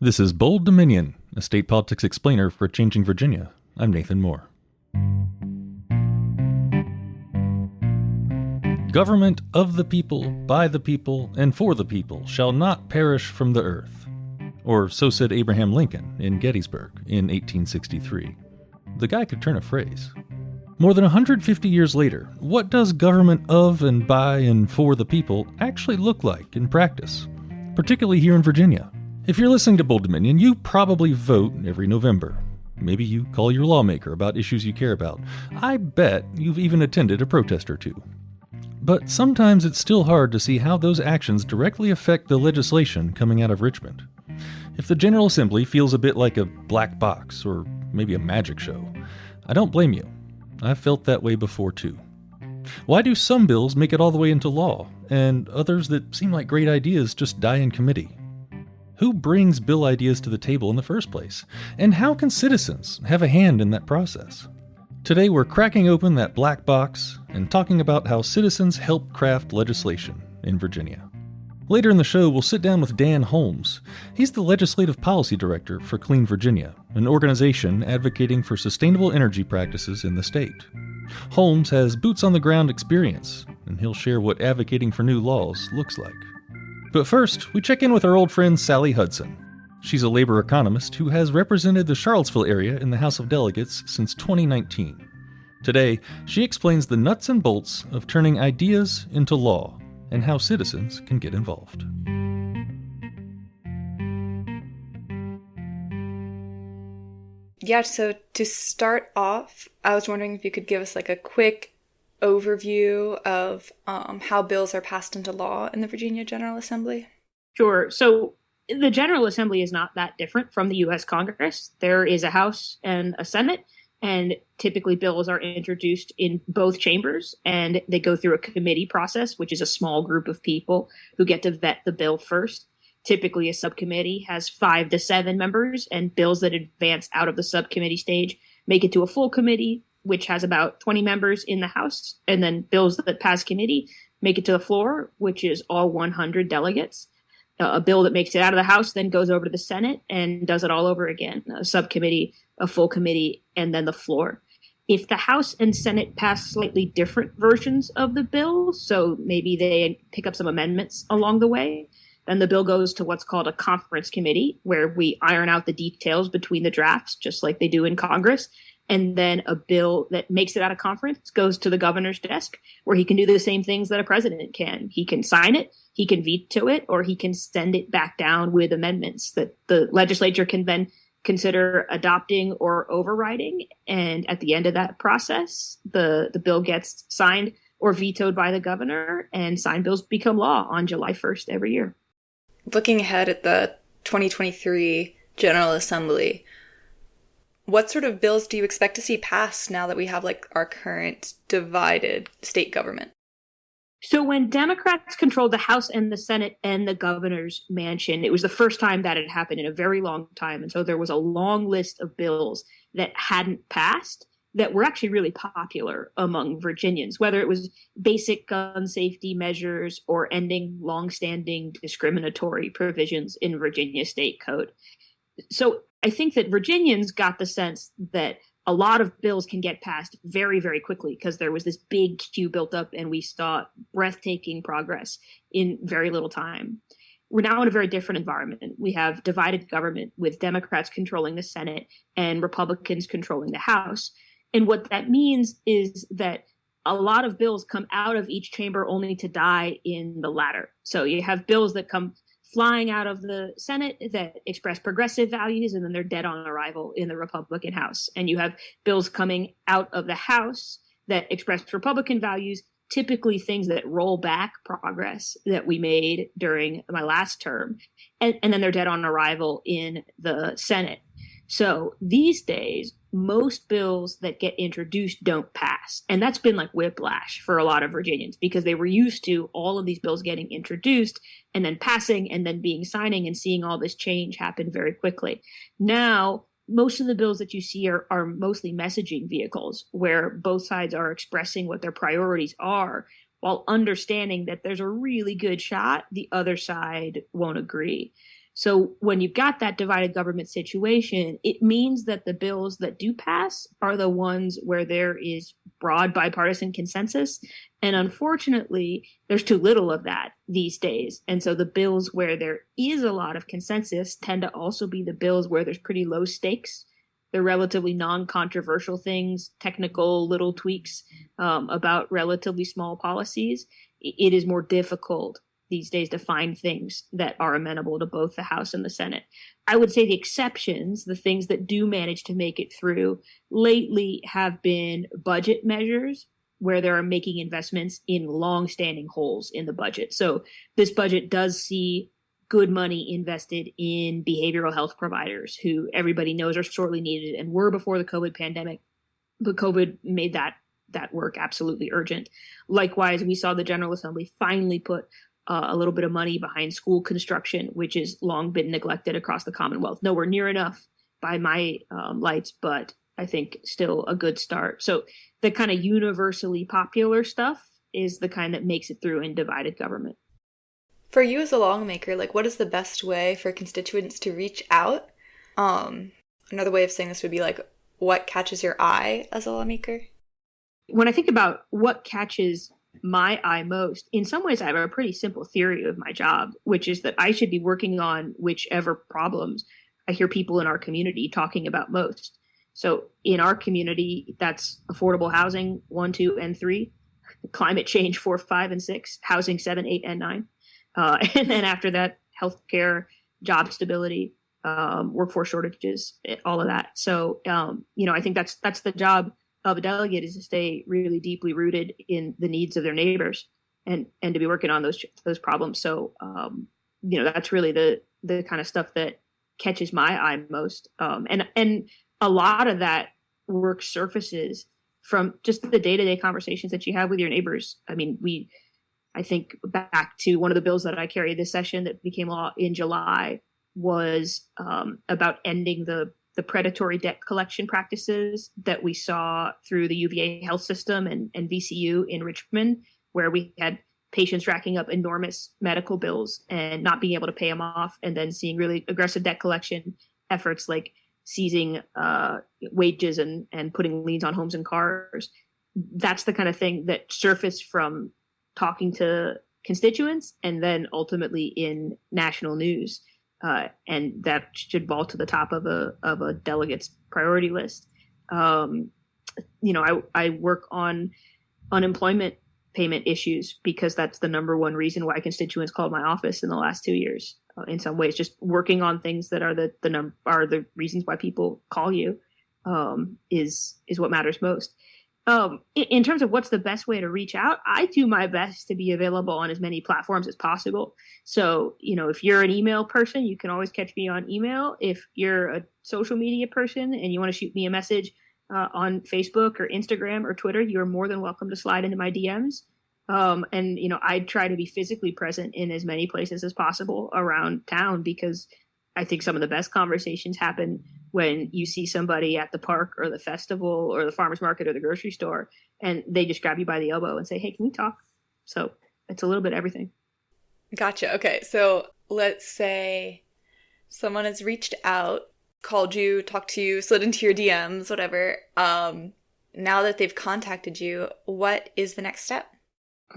This is Bold Dominion, a state politics explainer for Changing Virginia. I'm Nathan Moore. Government of the people, by the people, and for the people shall not perish from the earth. Or so said Abraham Lincoln in Gettysburg in 1863. The guy could turn a phrase. More than 150 years later, what does government of and by and for the people actually look like in practice, particularly here in Virginia? If you're listening to Bold Dominion, you probably vote every November. Maybe you call your lawmaker about issues you care about. I bet you've even attended a protest or two. But sometimes it's still hard to see how those actions directly affect the legislation coming out of Richmond. If the General Assembly feels a bit like a black box or maybe a magic show, I don't blame you. I've felt that way before too. Why do some bills make it all the way into law, and others that seem like great ideas just die in committee? Who brings bill ideas to the table in the first place? And how can citizens have a hand in that process? Today we're cracking open that black box and talking about how citizens help craft legislation in Virginia. Later in the show, we'll sit down with Dan Holmes. He's the Legislative Policy Director for Clean Virginia, an organization advocating for sustainable energy practices in the state. Holmes has boots-on-the-ground experience, and he'll share what advocating for new laws looks like. But first, we check in with our old friend Sally Hudson. She's a labor economist who has represented the Charlottesville area in the House of Delegates since 2019. Today, she explains the nuts and bolts of turning ideas into law and how citizens can get involved. Yeah, so to start off, I was wondering if you could give us like a quick overview of how bills are passed into law in the Virginia General Assembly. Sure. So the General Assembly is not that different from the U.S. Congress. There is a House and a Senate, and typically bills are introduced in both chambers, and they go through a committee process, which is a small group of people who get to vet the bill first. Typically, a subcommittee has 5 to 7 members, and bills that advance out of the subcommittee stage make it to a full committee, which has about 20 members in the House, and then bills that pass committee make it to the floor, which is all 100 delegates. A bill that makes it out of the House then goes over to the Senate and does it all over again, a subcommittee, a full committee, and then the floor. If the House and Senate pass slightly different versions of the bill, so maybe they pick up some amendments along the way, then the bill goes to what's called a conference committee, where we iron out the details between the drafts, just like they do in Congress. And then a bill that makes it out of conference goes to the governor's desk, where he can do the same things that a president can. He can sign it, he can veto it, or he can send it back down with amendments that the legislature can then consider adopting or overriding. And at the end of that process, the bill gets signed or vetoed by the governor, and signed bills become law on July 1st every year. Looking ahead at the 2023 General Assembly, what sort of bills do you expect to see passed now that we have like our current divided state government? So when Democrats controlled the House and the Senate and the governor's mansion, it was the first time that had happened in a very long time. And so there was a long list of bills that hadn't passed that were actually really popular among Virginians, whether it was basic gun safety measures or ending longstanding discriminatory provisions in Virginia state code. So I think that Virginians got the sense that a lot of bills can get passed very, very quickly because there was this big queue built up and we saw breathtaking progress in very little time. We're now in a very different environment. We have divided government with Democrats controlling the Senate and Republicans controlling the House. And what that means is that a lot of bills come out of each chamber only to die in the latter. So you have bills that come flying out of the Senate that express progressive values, and then they're dead on arrival in the Republican House. And you have bills coming out of the House that express Republican values, typically things that roll back progress that we made during my last term. And then they're dead on arrival in the Senate. So these days, most bills that get introduced don't pass. And that's been like whiplash for a lot of Virginians because they were used to all of these bills getting introduced and then passing and then signing and seeing all this change happen very quickly. Now, most of the bills that you see are mostly messaging vehicles where both sides are expressing what their priorities are while understanding that there's a really good shot the other side won't agree. So when you've got that divided government situation, it means that the bills that do pass are the ones where there is broad bipartisan consensus. And unfortunately, there's too little of that these days. And so the bills where there is a lot of consensus tend to also be the bills where there's pretty low stakes. They're relatively non-controversial things, technical little tweaks about relatively small policies. It is more difficult these days to find things that are amenable to both the House and the Senate. I would say the exceptions, the things that do manage to make it through lately, have been budget measures where they are making investments in long-standing holes in the budget. So this budget does see good money invested in behavioral health providers who everybody knows are sorely needed and were before the COVID pandemic, but COVID made that work absolutely urgent. Likewise, we saw the General Assembly finally put a little bit of money behind school construction, which has long been neglected across the Commonwealth. Nowhere near enough by my lights, but I think still a good start. So the kind of universally popular stuff is the kind that makes it through in divided government. For you as a lawmaker, like, what is the best way for constituents to reach out? Another way of saying this would be like, what catches your eye as a lawmaker? When I think about what catches my eye most, in some ways I have a pretty simple theory of my job, which is that I should be working on whichever problems I hear people in our community talking about most. So in our community, that's affordable housing 1, 2, and 3, climate change 4, 5, and 6, housing 7, 8, and 9. And then after that, healthcare, job stability, workforce shortages, all of that. So, I think that's the job of a delegate, is to stay really deeply rooted in the needs of their neighbors and to be working on those problems. So, that's really the kind of stuff that catches my eye most. And a lot of that work surfaces from just the day-to-day conversations that you have with your neighbors. I mean, I think back to one of the bills that I carried this session that became law in July was about ending the predatory debt collection practices that we saw through the UVA health system and VCU in Richmond, where we had patients racking up enormous medical bills and not being able to pay them off, and then seeing really aggressive debt collection efforts like seizing wages and putting liens on homes and cars. That's the kind of thing that surfaced from talking to constituents and then ultimately in national news. And that should vault to the top of a delegate's priority list. I work on unemployment payment issues because that's the number one reason why constituents called my office in the last 2 years. In some ways, just working on things that are the reasons why people call you is what matters most. In terms of what's the best way to reach out, I do my best to be available on as many platforms as possible. So, if you're an email person, you can always catch me on email. If you're a social media person and you want to shoot me a message on Facebook or Instagram or Twitter, you're more than welcome to slide into my DMs. I try to be physically present in as many places as possible around town, because I think some of the best conversations happen when you see somebody at the park or the festival or the farmer's market or the grocery store, and they just grab you by the elbow and say, "Hey, can we talk?" So it's a little bit of everything. Gotcha. Okay. So let's say someone has reached out, called you, talked to you, slid into your DMs, whatever. Now that they've contacted you, what is the next step?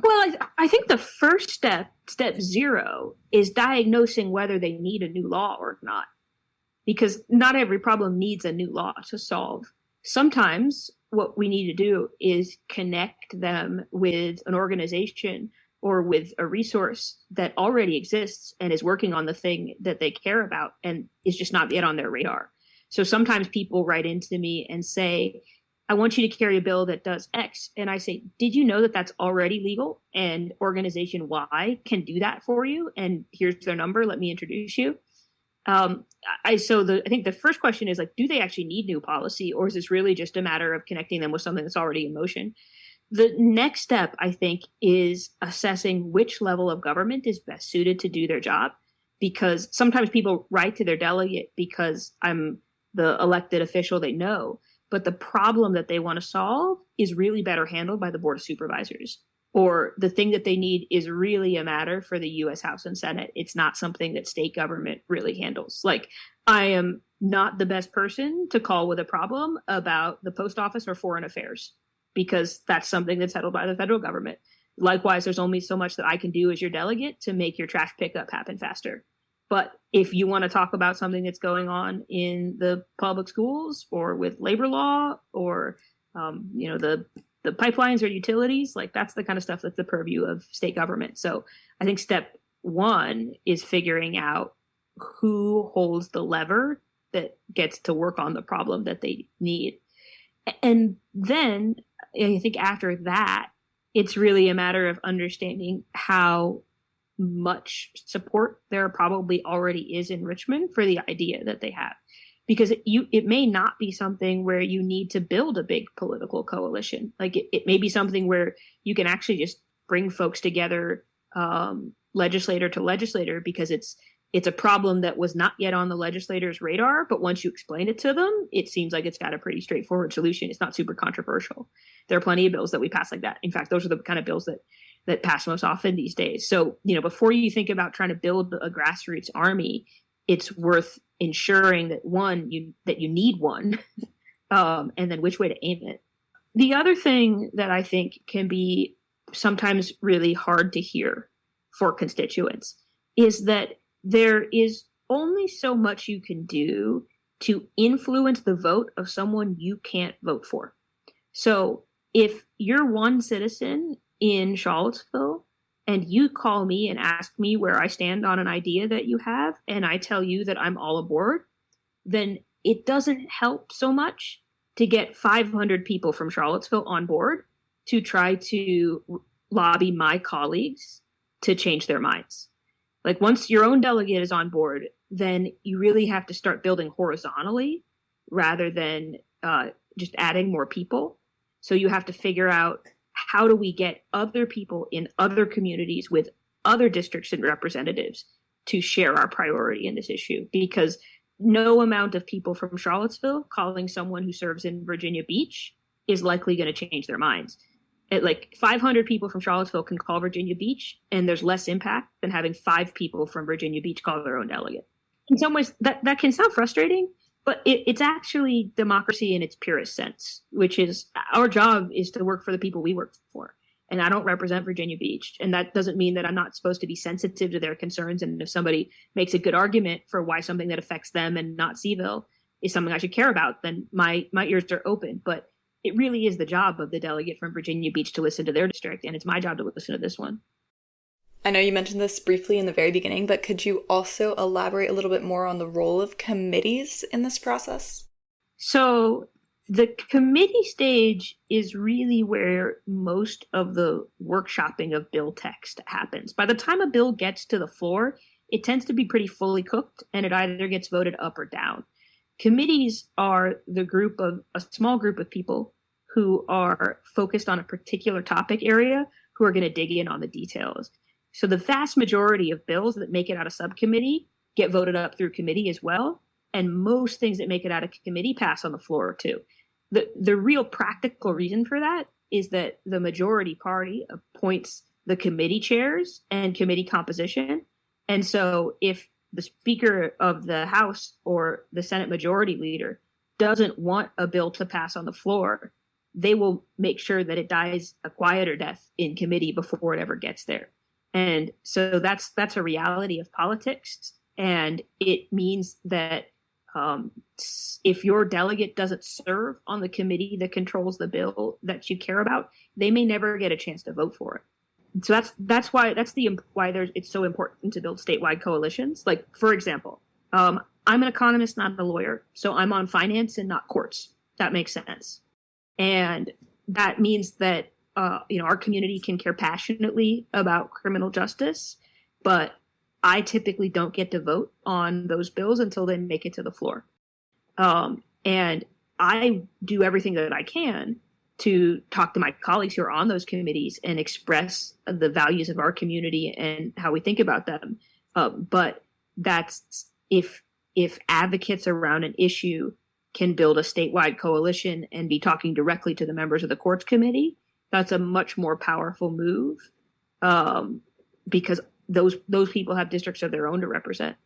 Well, I think the first step 0, is diagnosing whether they need a new law or not. Because not every problem needs a new law to solve. Sometimes what we need to do is connect them with an organization or with a resource that already exists and is working on the thing that they care about and is just not yet on their radar. So sometimes people write into me and say, "I want you to carry a bill that does X." And I say, "Did you know that that's already legal? And organization Y can do that for you. And here's their number. Let me introduce you." I think the first question is, like, do they actually need new policy, or is this really just a matter of connecting them with something that's already in motion? The next step, I think, is assessing which level of government is best suited to do their job, because sometimes people write to their delegate because I'm the elected official they know, but the problem that they want to solve is really better handled by the Board of Supervisors or the thing that they need is really a matter for the U.S. House and Senate. It's not something that state government really handles. Like, I am not the best person to call with a problem about the post office or foreign affairs, because that's something that's settled by the federal government. Likewise, there's only so much that I can do as your delegate to make your trash pickup happen faster. But if you want to talk about something that's going on in the public schools or with labor law or, the pipelines or utilities, like, that's the kind of stuff that's the purview of state government. So I think step one is figuring out who holds the lever that gets to work on the problem that they need. And then I think after that, it's really a matter of understanding how much support there probably already is in Richmond for the idea that they have. Because it may not be something where you need to build a big political coalition. Like, it may be something where you can actually just bring folks together, legislator to legislator, because it's a problem that was not yet on the legislator's radar. But once you explain it to them, it seems like it's got a pretty straightforward solution. It's not super controversial. There are plenty of bills that we pass like that. In fact, those are the kind of bills that pass most often these days. So, before you think about trying to build a grassroots army, it's worth ensuring that you need one, and then which way to aim it. The other thing that I think can be sometimes really hard to hear for constituents is that there is only so much you can do to influence the vote of someone you can't vote for. So if you're one citizen in Charlottesville and you call me and ask me where I stand on an idea that you have, and I tell you that I'm all aboard, then it doesn't help so much to get 500 people from Charlottesville on board to try to lobby my colleagues to change their minds. Like, once your own delegate is on board, then you really have to start building horizontally rather than just adding more people. So you have to figure out, how do we get other people in other communities with other districts and representatives to share our priority in this issue? Because no amount of people from Charlottesville calling someone who serves in Virginia Beach is likely going to change their minds. 500 people from Charlottesville can call Virginia Beach, and there's less impact than having 5 people from Virginia Beach call their own delegate. In some ways, that can sound frustrating, but it's actually democracy in its purest sense, which is our job is to work for the people we work for. And I don't represent Virginia Beach. And that doesn't mean that I'm not supposed to be sensitive to their concerns. And if somebody makes a good argument for why something that affects them and not Seville is something I should care about, then my ears are open. But it really is the job of the delegate from Virginia Beach to listen to their district. And it's my job to listen to this one. I know you mentioned this briefly in the very beginning, but could you also elaborate a little bit more on the role of committees in this process? So the committee stage is really where most of the workshopping of bill text happens. By the time a bill gets to the floor, it tends to be pretty fully cooked, and it either gets voted up or down. Committees are a small group of people who are focused on a particular topic area, who are going to dig in on the details. So the vast majority of bills that make it out of subcommittee get voted up through committee as well. And most things that make it out of committee pass on the floor too. The real practical reason for that is that the majority party appoints the committee chairs and committee composition. And so if the Speaker of the House or the Senate Majority Leader doesn't want a bill to pass on the floor, they will make sure that it dies a quieter death in committee before it ever gets there. And so that's a reality of politics. And it means that if your delegate doesn't serve on the committee that controls the bill that you care about, they may never get a chance to vote for it. So that's why it's so important to build statewide coalitions. Like, for example, I'm an economist, not a lawyer, so I'm on finance and not courts. That makes sense. And that means that our community can care passionately about criminal justice, but I typically don't get to vote on those bills until they make it to the floor. And I do everything that I can to talk to my colleagues who are on those committees and express the values of our community and how we think about them. But that's if advocates around an issue can build a statewide coalition and be talking directly to the members of the courts committee, That's a much more powerful move, because those people have districts of their own to represent.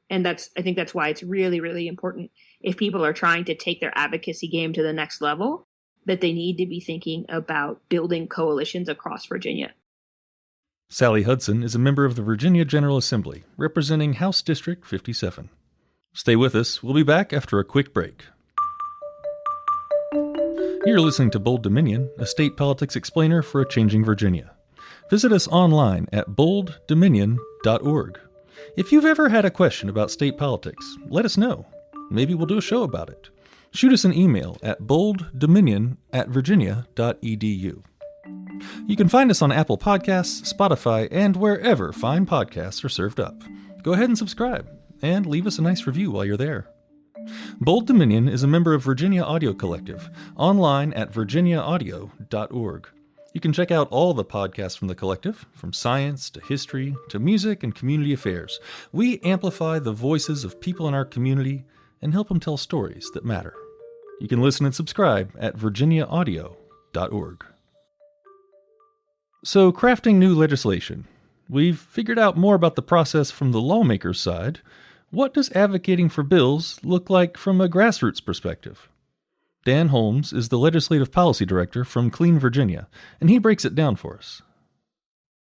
And I think that's why it's really, really important, if people are trying to take their advocacy game to the next level, that they need to be thinking about building coalitions across Virginia. Sally Hudson is a member of the Virginia General Assembly, representing House District 57. Stay with us. We'll be back after a quick break. You're listening to Bold Dominion, a state politics explainer for a changing Virginia. Visit us online at bolddominion.org. If you've ever had a question about state politics, let us know. Maybe we'll do a show about it. Shoot us an email at bolddominion@virginia.edu. You can find us on Apple Podcasts, Spotify, and wherever fine podcasts are served up. Go ahead and subscribe, and leave us a nice review while you're there. Bold Dominion is a member of Virginia Audio Collective, online at virginiaaudio.org. You can check out all the podcasts from the collective, from science to history to music and community affairs. We amplify the voices of people in our community and help them tell stories that matter. You can listen and subscribe at virginiaaudio.org. So, crafting new legislation. We've figured out more about the process from the lawmaker's side. What does advocating for bills look like from a grassroots perspective? Dan Holmes is the Legislative Policy Director from Clean Virginia, and he breaks it down for us.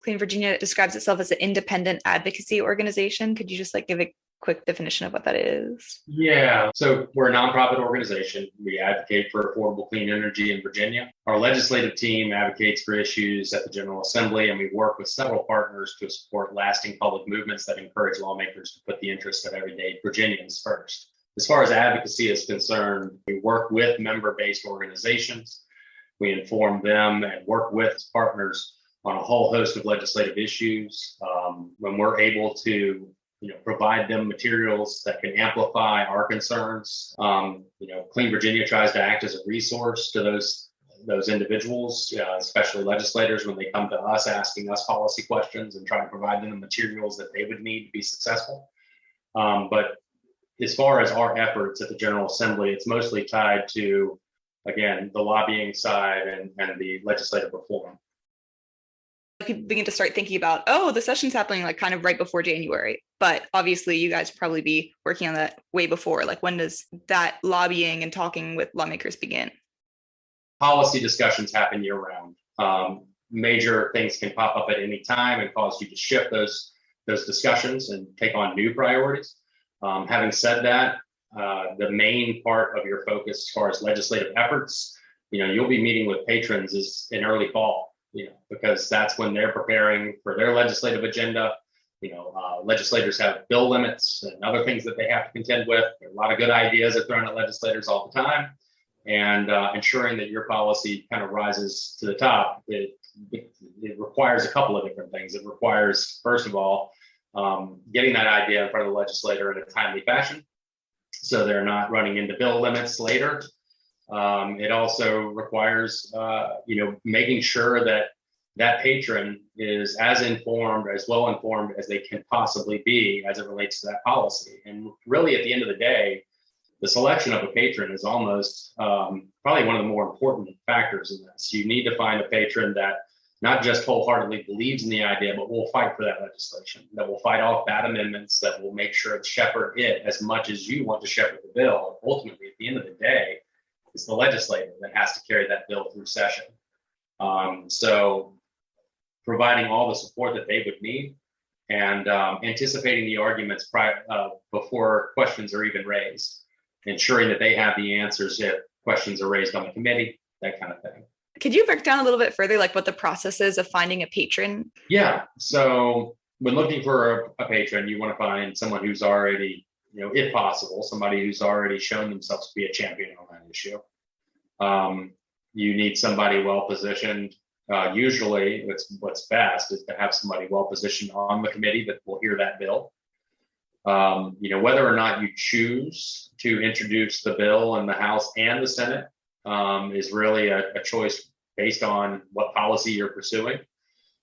Clean Virginia describes itself as an independent advocacy organization. Could you just give a quick definition of what that is? Yeah, so we're a nonprofit organization. We advocate for affordable clean energy in Virginia. Our legislative team advocates for issues at the General Assembly, and we work with several partners to support lasting public movements that encourage lawmakers to put the interests of everyday Virginians first. As far as advocacy is concerned, we work with member-based organizations. We inform them and work with partners on a whole host of legislative issues. When we're able to provide them materials that can amplify our concerns. Clean Virginia tries to act as a resource to those individuals, especially legislators, when they come to us asking us policy questions and try to provide them the materials that they would need to be successful. But as far as our efforts at the General Assembly, it's mostly tied to, again, the lobbying side and the legislative reform. People begin to start thinking about, the session's happening kind of right before January, but obviously you guys probably be working on that way before. When does that lobbying and talking with lawmakers begin? Policy discussions happen year round. Major things can pop up at any time and cause you to shift those discussions and take on new priorities. Having said that, the main part of your focus as far as legislative efforts, you'll be meeting with patrons is in early fall. Because that's when they're preparing for their legislative agenda. Legislators have bill limits and other things that they have to contend with. There are a lot of good ideas are thrown at legislators all the time. And ensuring that your policy kind of rises to the top, it requires a couple of different things. It requires, first of all, getting that idea in front of the legislator in a timely fashion, so they're not running into bill limits later. It also requires, making sure that patron is as well informed as they can possibly be as it relates to that policy. And really, at the end of the day, the selection of a patron is almost probably one of the more important factors in this. You need to find a patron that not just wholeheartedly believes in the idea, but will fight for that legislation, that will fight off bad amendments, that will make sure to shepherd it as much as you want to shepherd the bill. Ultimately, at the end of the day, it's the legislator that has to carry that bill through session. So providing all the support that they would need and anticipating the arguments before questions are even raised, ensuring that they have the answers if questions are raised on the committee, that kind of thing. Could you break down a little bit further, what the process is of finding a patron? Yeah. So when looking for a patron, you want to find someone who's already, if possible, somebody who's already shown themselves to be a champion on that issue. You need somebody well-positioned. Usually what's best is to have somebody well-positioned on the committee that will hear that bill. Whether or not you choose to introduce the bill in the House and the Senate is really a choice based on what policy you're pursuing.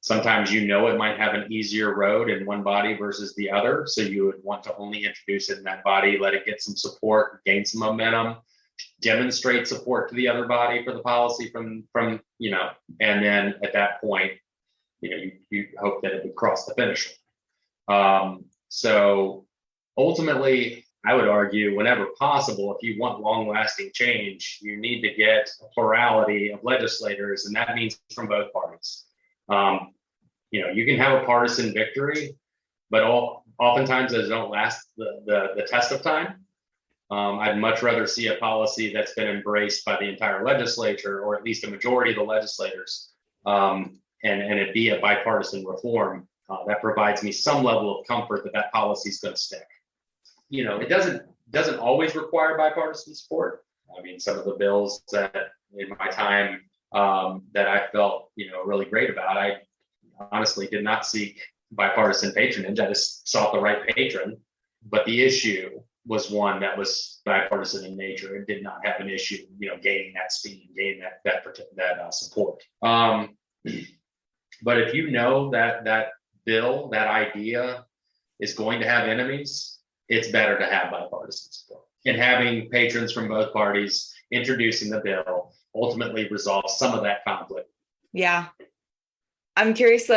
Sometimes it might have an easier road in one body versus the other. So you would want to only introduce it in that body, let it get some support, gain some momentum, demonstrate support to the other body for the policy from and then at that point, you hope that it would cross the finish line. So ultimately, I would argue, whenever possible, if you want long-lasting change, you need to get a plurality of legislators, and that means from both parties. You can have a partisan victory, but oftentimes those don't last the test of time. I'd much rather see a policy that's been embraced by the entire legislature, or at least a majority of the legislators, and it be a bipartisan reform. That provides me some level of comfort that policy is going to stick. It doesn't always require bipartisan support. I mean, some of the bills that in my time that I felt really great about, I honestly did not seek bipartisan patronage. I just sought the right patron, but the issue was one that was bipartisan in nature and did not have an issue, gaining that steam, gaining that support. But if that bill, that idea is going to have enemies, it's better to have bipartisan support. And having patrons from both parties introducing the bill ultimately resolves some of that conflict. Yeah. I'm curious,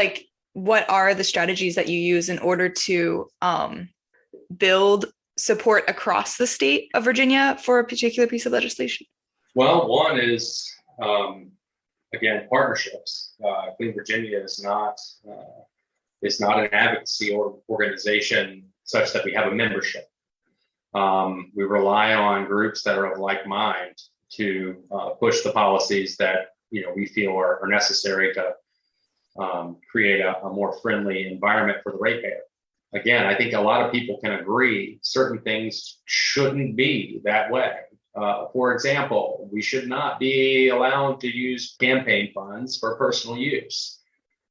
what are the strategies that you use in order to build support across the state of Virginia for a particular piece of legislation? Well, one is, again, partnerships. Clean Virginia is not an advocacy organization such that we have a membership. We rely on groups that are of like mind to push the policies that we feel are necessary to create a more friendly environment for the ratepayer. Again, I think a lot of people can agree certain things shouldn't be that way. For example, we should not be allowed to use campaign funds for personal use.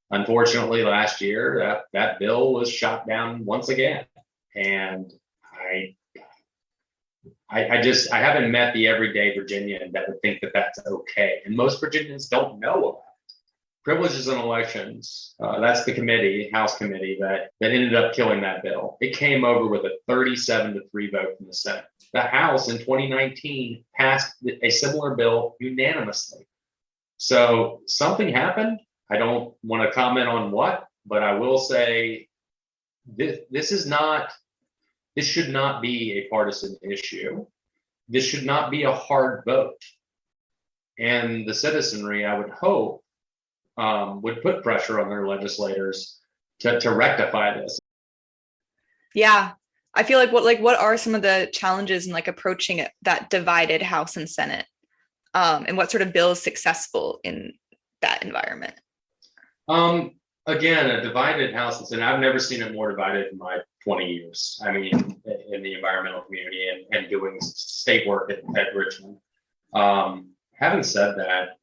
Unfortunately, last year, that bill was shot down once again. And I haven't met the everyday Virginian that would think that that's okay. And most Virginians don't know about it. Privileges and Elections, that's the House committee that ended up killing that bill. It came over with a 37-3 vote from the Senate. The House in 2019 passed a similar bill unanimously. So something happened. I don't want to comment on what, but I will say this should not be a partisan issue. This should not be a hard vote. And the citizenry, I would hope, would put pressure on their legislators to rectify this. Yeah. I feel what are some of the challenges in approaching that divided House and Senate? And what sort of bill is successful in that environment? Again, a divided House and Senate, I've never seen it more divided in my 20 years. I mean, in the environmental community and doing state work at Richmond. Having said that,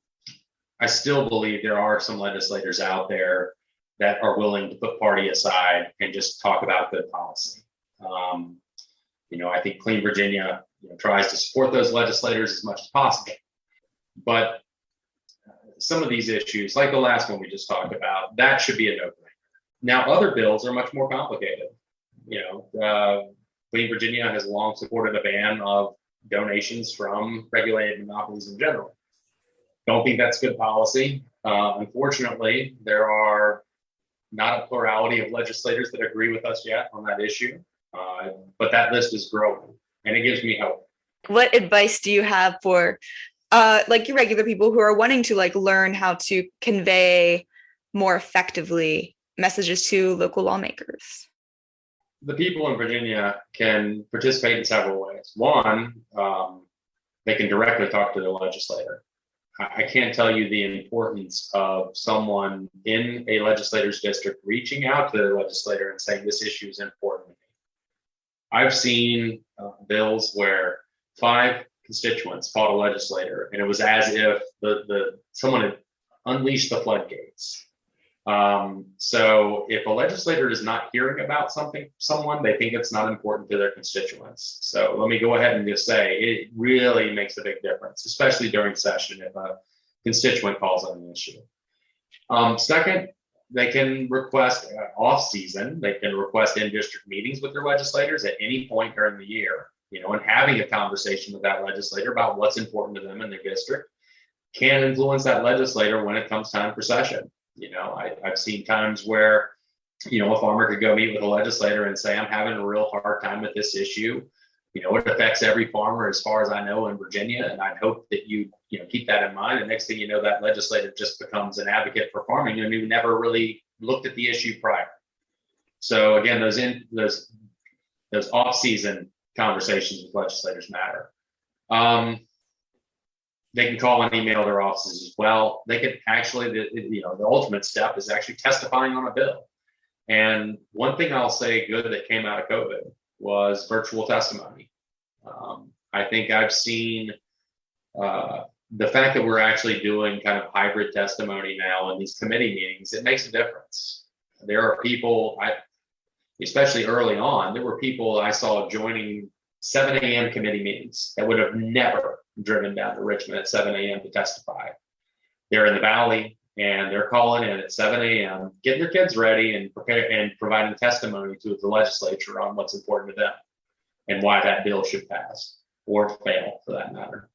I still believe there are some legislators out there that are willing to put party aside and just talk about good policy. I think Clean Virginia tries to support those legislators as much as possible. But some of these issues, like the last one we just talked about, that should be a no-brainer. Now, other bills are much more complicated. Clean Virginia has long supported a ban of donations from regulated monopolies in general. Don't think that's good policy. Unfortunately, there are not a plurality of legislators that agree with us yet on that issue, but that list is growing, and it gives me hope. What advice do you have for your regular people who are wanting to learn how to convey more effectively messages to local lawmakers? The people in Virginia can participate in several ways. One, they can directly talk to the legislator. I can't tell you the importance of someone in a legislator's district reaching out to the legislator and saying this issue is important to me. I've seen bills where 5 constituents called a legislator, and it was as if someone had unleashed the floodgates. So if a legislator is not hearing about someone, they think it's not important to their constituents. So let me go ahead and just say it really makes a big difference, especially during session if a constituent calls on an issue. Second, they can request off season. They can request in-district meetings with their legislators at any point during the year. and having a conversation with that legislator about what's important to them in their district can influence that legislator when it comes time for session. I've seen times where, a farmer could go meet with a legislator and say, I'm having a real hard time with this issue. It affects every farmer as far as I know in Virginia. And I'd hope that you keep that in mind. And next thing you know, that legislator just becomes an advocate for farming and who never really looked at the issue prior. So again, those off-season conversations with legislators matter. They can call and email their offices as well. They could actually, the ultimate step is actually testifying on a bill. And one thing I'll say good that came out of COVID was virtual testimony. I think I've seen the fact that we're actually doing kind of hybrid testimony now in these committee meetings, it makes a difference. There are people, especially early on, there were people I saw joining 7 a.m. committee meetings that would have never driven down to Richmond at 7 a.m. to testify. They're in the Valley and they're calling in at 7 a.m., getting their kids ready and providing testimony to the legislature on what's important to them and why that bill should pass or fail for that matter.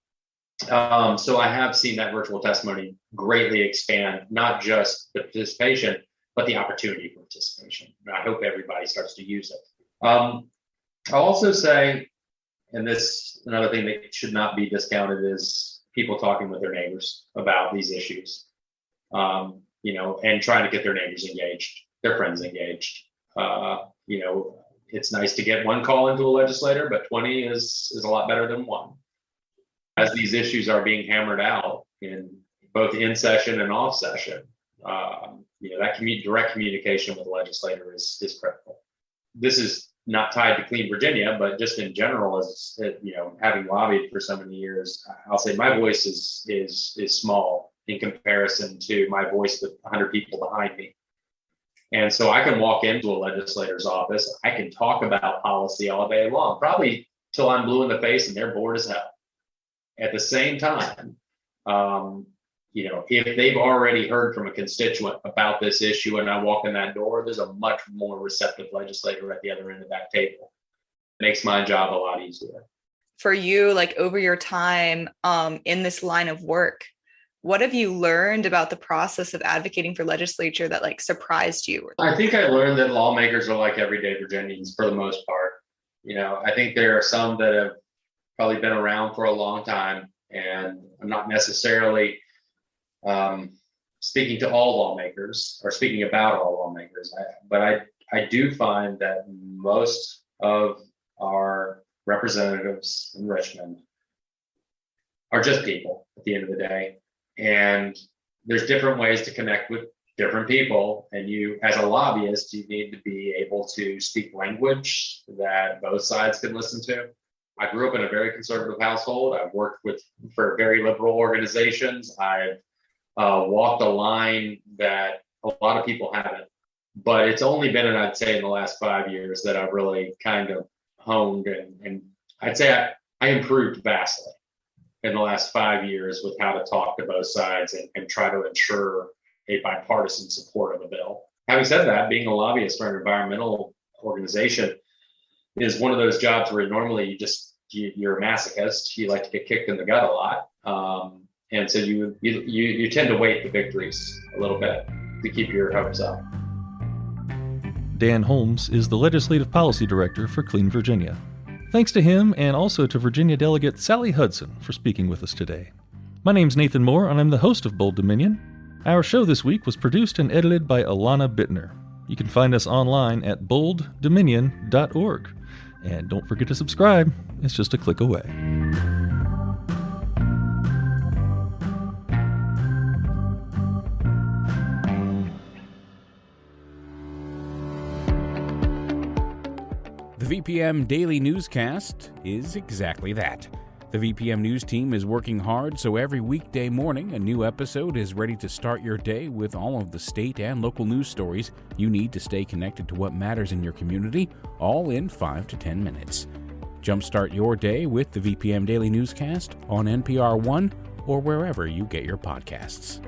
So I have seen that virtual testimony greatly expand, not just the participation, but the opportunity for participation. And I hope everybody starts to use it. I'll also say, and this another thing that should not be discounted is people talking with their neighbors about these issues, and trying to get their neighbors engaged, their friends engaged. It's nice to get one call into a legislator, but 20 is a lot better than one. As these issues are being hammered out in both in session and off session, that direct communication with the legislator is critical. This is not tied to Clean Virginia, but just in general, as having lobbied for so many years, I'll say my voice is small in comparison to my voice with 100 people behind me. And so I can walk into a legislator's office, I can talk about policy all day long, probably till I'm blue in the face and they're bored as hell. At the same time, if they've already heard from a constituent about this issue and I walk in that door, there's a much more receptive legislator at the other end of that table. It makes my job a lot easier. For you, like over your time in this line of work, what have you learned about the process of advocating for legislature that surprised you? I think I learned that lawmakers are like everyday Virginians for the most part. I think there are some that have probably been around for a long time, and I'm not necessarily speaking to all lawmakers or speaking about all lawmakers, but I do find that most of our representatives in Richmond are just people at the end of the day. And there's different ways to connect with different people. And you, as a lobbyist, you need to be able to speak language that both sides can listen to. I grew up in a very conservative household. I've worked for very liberal organizations. I've walked a line that a lot of people haven't. But it's only been, I'd say, in the last 5 years that I've really kind of honed and I'd say I improved vastly in the last 5 years with how to talk to both sides and try to ensure a bipartisan support of a bill. Having said that, being a lobbyist for an environmental organization is one of those jobs where normally you're a masochist. You like to get kicked in the gut a lot. And so you tend to weight the victories a little bit to keep your hopes up. Dan Holmes is the Legislative Policy Director for Clean Virginia. Thanks to him and also to Virginia Delegate Sally Hudson for speaking with us today. My name's Nathan Moore and I'm the host of Bold Dominion. Our show this week was produced and edited by Alana Bittner. You can find us online at bolddominion.org. And don't forget to subscribe. It's just a click away. The VPM Daily Newscast is exactly that. The VPM News team is working hard, so every weekday morning a new episode is ready to start your day with all of the state and local news stories you need to stay connected to what matters in your community, all in 5 to 10 minutes. Jumpstart your day with the VPM Daily Newscast on NPR One or wherever you get your podcasts.